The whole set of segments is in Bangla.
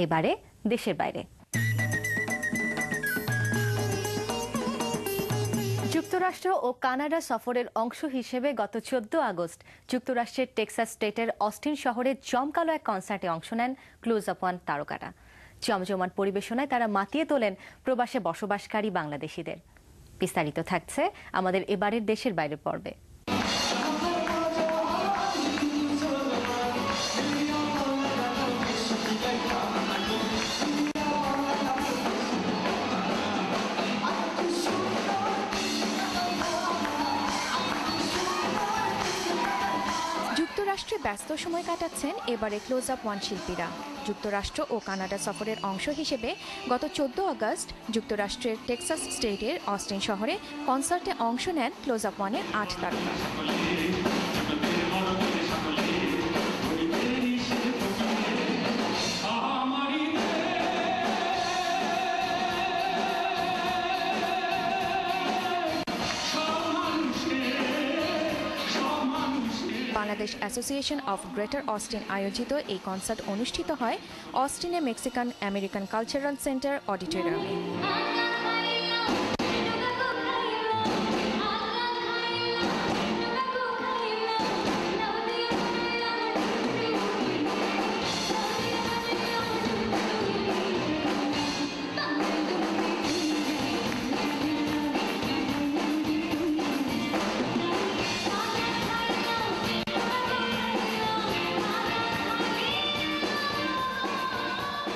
এবারে দেশের বাইরে। যুক্তরাষ্ট্র ও কানাডা সফরের অংশ হিসেবে গত 14 আগস্ট যুক্তরাষ্ট্রের টেক্সাস স্টেটের অস্টিন শহরে জমকালো এক কনসার্টে অংশ নেন ক্লোজ আপ ওয়ান তারকারা। জমজমাট পরিবেশনায় তারা মাতিয়ে তোলেন প্রবাসে বসবাসকারী বাংলাদেশিদের। বিস্তারিত থাকছে আমাদের এবারের দেশের বাইরে পর্বে। যুক্তরাষ্ট্রে ব্যস্ত সময় কাটাচ্ছেন এবারে ক্লোজ আপ ওয়ান শিল্পীরা। যুক্তরাষ্ট্র ও কানাডা সফরের অংশ হিসেবে গত 14 আগস্ট যুক্তরাষ্ট্রের টেক্সাস স্টেটের অস্টিন শহরে কনসার্টে অংশ নেন ক্লোজ আপ ওয়ানের 8 তারকা। Bangladesh association of greater Austin আয়োজিত এই কনসার্ট অনুষ্ঠিত হয় অস্টিনে মেক্সিকান আমেরিকান কালচারাল সেন্টার অডিটোরিয়ামে।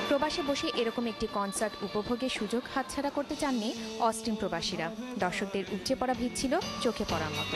প্রবাসে বসে এরকম একটি কনসার্ট উপভোগের সুযোগ হাতছাড়া করতে চাননি অস্টিন প্রবাসীরা। দর্শকদের উপচে পড়া ভিড় ছিল চোখে পড়ার মতো।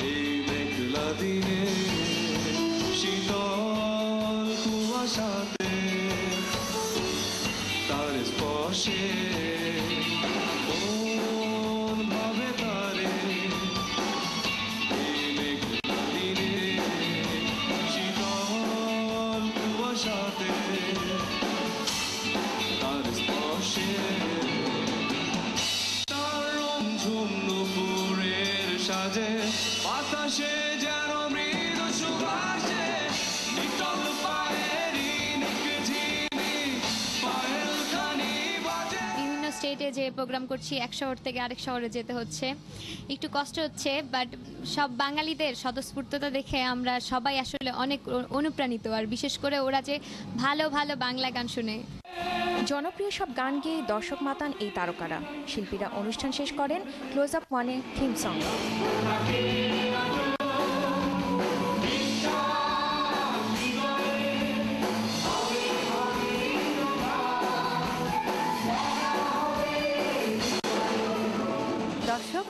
বিভিন্ন স্টেটে যে প্রোগ্রাম করছি, এক শহর থেকে আরেক শহরে যেতে হচ্ছে, একটু কষ্ট হচ্ছে, বাট সব বাঙালিদের স্বতঃস্ফূর্ততা দেখে আমরা সবাই আসলে অনেক অনুপ্রাণিত। আর বিশেষ করে ওরা যে ভালো ভালো বাংলা গান শুনে, জনপ্রিয় সব গান গেয়ে দর্শক মাতান এই তারকারা। শিল্পীরা অনুষ্ঠান শেষ করেন ক্লোজ আপ ওয়ানের থিম সং। দর্শক,